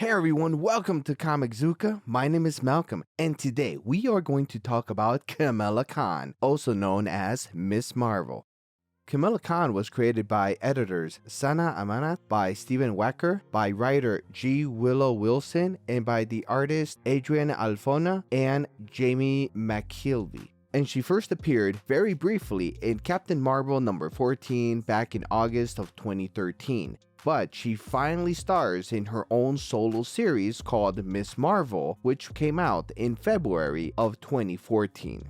Hey everyone, welcome to Comic My name is Malcolm, and today we are going to talk about Kamala Khan, also known as Miss Marvel. Kamala Khan was created by editors Sana Amanat, by Stephen Wacker, by writer G. Willow Wilson, and by the artist Adrian Alfona and Jamie McKelvey. And she first appeared very briefly in Captain Marvel number 14 back in August of 2013. But she finally stars in her own solo series called Miss Marvel, which came out in February of 2014.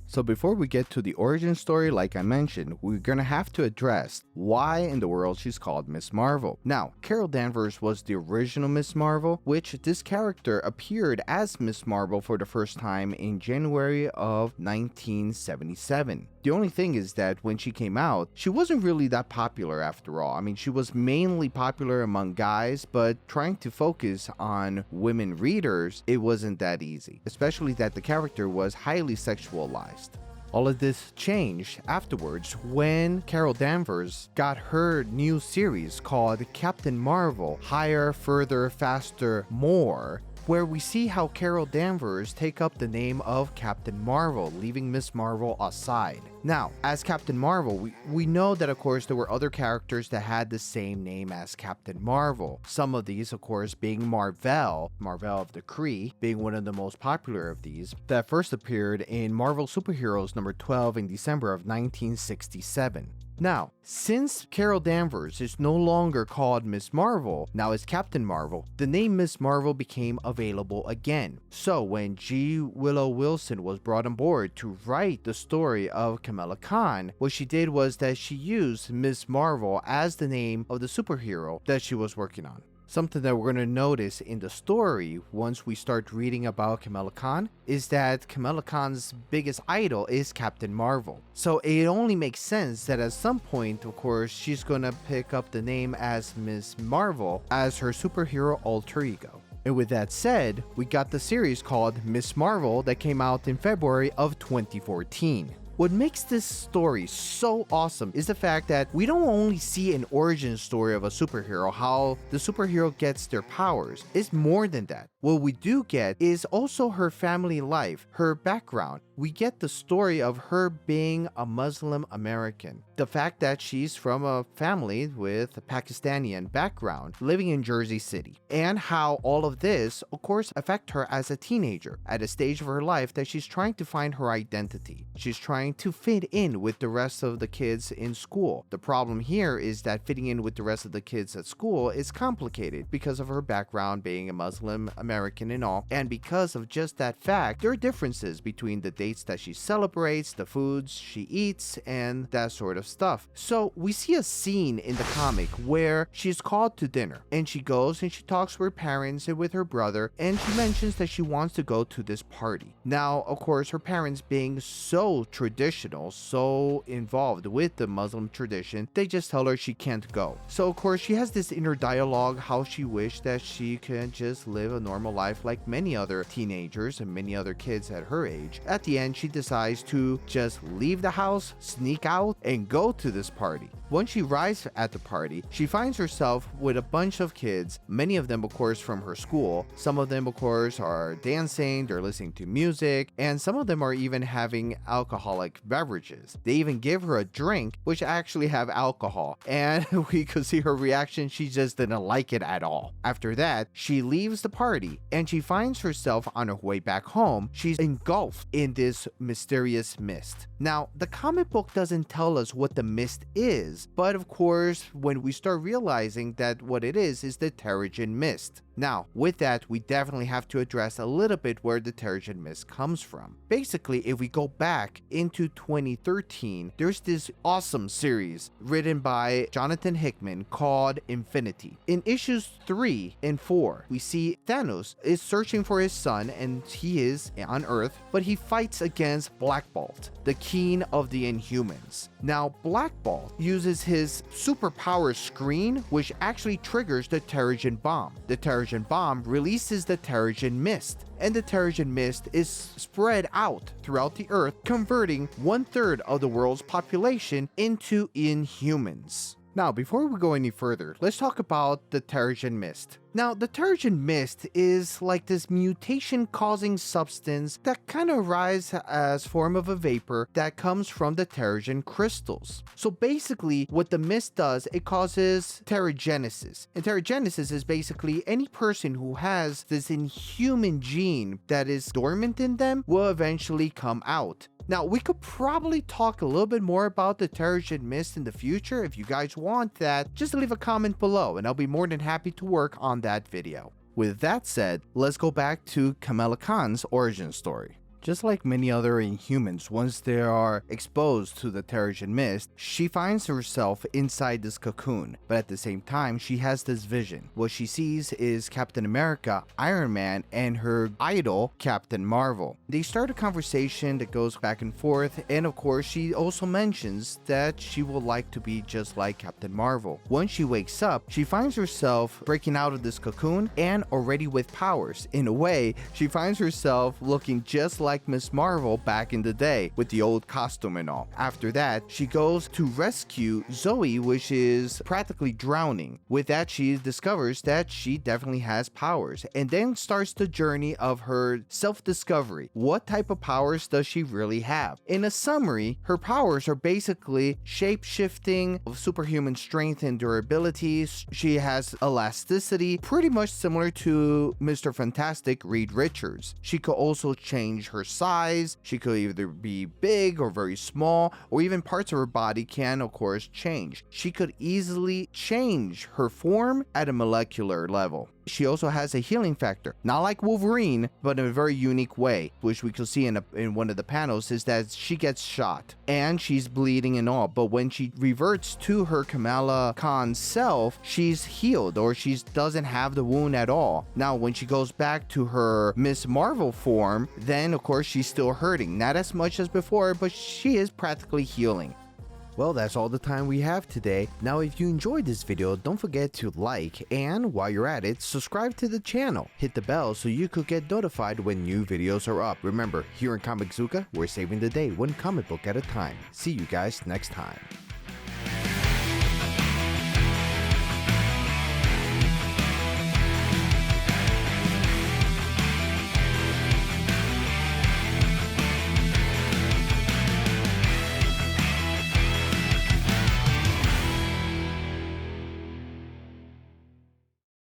So before we get to the origin story, like I mentioned, we're gonna have to address why in the world she's called Miss Marvel. Now, Carol Danvers was the original Miss Marvel, which this character appeared as Miss Marvel for the first time in January of 1977. The only thing is that when she came out, she wasn't really that popular after all. I mean, she was mainly popular among guys, but trying to focus on women readers, it wasn't that easy, especially that the character was highly sexualized. All of this changed afterwards when Carol Danvers got her new series called Captain Marvel Higher, Further, Faster, More, where we see how Carol Danvers take up the name of Captain Marvel, leaving Miss Marvel aside. Now, as Captain Marvel, we know that of course there were other characters that had the same name as Captain Marvel. Some of these of course being Marvel of the Kree, being one of the most popular of these, that first appeared in Marvel Superheroes number 12 in December of 1967. Now, since Carol Danvers is no longer called Miss Marvel, now is Captain Marvel, the name Miss Marvel became available again. So when G. Willow Wilson was brought on board to write the story of Kamala Khan, what she did was that she used Miss Marvel as the name of the superhero that she was working on. Something that we're going to notice in the story once we start reading about Kamala Khan is that Kamala Khan's biggest idol is Captain Marvel. So it only makes sense that at some point, of course, she's going to pick up the name as Miss Marvel as her superhero alter ego. And with that said, we got the series called Miss Marvel that came out in February of 2014. What makes this story so awesome is the fact that we don't only see an origin story of a superhero, how the superhero gets their powers. It's more than that. What we do get is also her family life, her background. We get the story of her being a Muslim American. The fact that she's from a family with a Pakistani background, living in Jersey City. And how all of this, of course, affect her as a teenager, at a stage of her life that she's trying to find her identity. She's trying to fit in with the rest of the kids in school. The problem here is that fitting in with the rest of the kids at school is complicated because of her background being a Muslim American and all. And because of just that fact, there are differences between the dates that she celebrates, the foods she eats, and that sort of stuff. So we see a scene in the comic where she's called to dinner and she goes and she talks with her parents and with her brother, and she mentions that she wants to go to this party. Now, of course, her parents being so traditional, so involved with the Muslim tradition, they just tell her she can't go. So of course she has this inner dialogue how she wished that she could just live a normal life like many other teenagers and many other kids at her age. At the end, she decides to just leave the house, sneak out, and go to this party. Once she arrives at the party, she finds herself with a bunch of kids, many of them of course from her school. Some of them of course are dancing, they're listening to music, and some of them are even having alcoholic beverages. They even give her a drink which actually have alcohol, and we could see her reaction. She just didn't like it at all. After that, she leaves the party and she finds herself on her way back home. She's engulfed in this mysterious mist. Now, the comic book doesn't tell us what the mist is, but of course, when we start realizing that what it is the Terrigen Mist. Now, with that, we definitely have to address a little bit where the Terrigen Mist comes from. Basically, if we go back into 2013, there's this awesome series written by Jonathan Hickman called Infinity. In issues 3 and 4, we see Thanos is searching for his son, and he is on Earth, but he fights against Black Bolt, the king of the Inhumans. Now, Black Bolt uses his superpower screen, which actually triggers the Terrigen bomb. The Terrigen bomb releases the Terrigen Mist, and the Terrigen Mist is spread out throughout the Earth, converting 1/3 of the world's population into Inhumans. Now, before we go any further, let's talk about the Terrigen Mist. Now, the Terrigen Mist is like this mutation-causing substance that kind of arises as form of a vapor that comes from the Terrigen crystals. So basically, what the mist does, it causes terrigenesis. And terrigenesis is basically any person who has this inhuman gene that is dormant in them will eventually come out. Now, we could probably talk a little bit more about the Terrigen Mist in the future. If you guys want that, just leave a comment below and I'll be more than happy to work on that video. With that said, let's go back to Kamala Khan's origin story. Just like many other Inhumans, once they are exposed to the Terrigen Mist, she finds herself inside this cocoon, but at the same time, she has this vision. What she sees is Captain America, Iron Man, and her idol, Captain Marvel. They start a conversation that goes back and forth, and of course, she also mentions that she would like to be just like Captain Marvel. Once she wakes up, she finds herself breaking out of this cocoon and already with powers. In a way, she finds herself looking just like Miss Marvel back in the day with the old costume and all. After that, she goes to rescue Zoe, which is practically drowning. With that, she discovers that she definitely has powers and then starts the journey of her self-discovery. What type of powers does she really have? In a summary, her powers are basically shape-shifting, superhuman strength and durability. She has elasticity, pretty much similar to Mr. Fantastic Reed Richards. She could also change her size. She could either be big or very small, or even parts of her body can of course change. She could easily change her form at a molecular level. She also has a healing factor, not like Wolverine, but in a very unique way, which we can see in one of the panels, is that she gets shot and she's bleeding and all, but when she reverts to her Kamala Khan self, she's healed, or she doesn't have the wound at all. Now, when she goes back to her Miss Marvel form, then of course she's still hurting, not as much as before, but she is practically healing. Well, that's all the time we have today. Now, if you enjoyed this video, don't forget to like, and while you're at it, subscribe to the channel. Hit the bell so you could get notified when new videos are up. Remember, here in Comic Zuka, we're saving the day one comic book at a time. See you guys next time.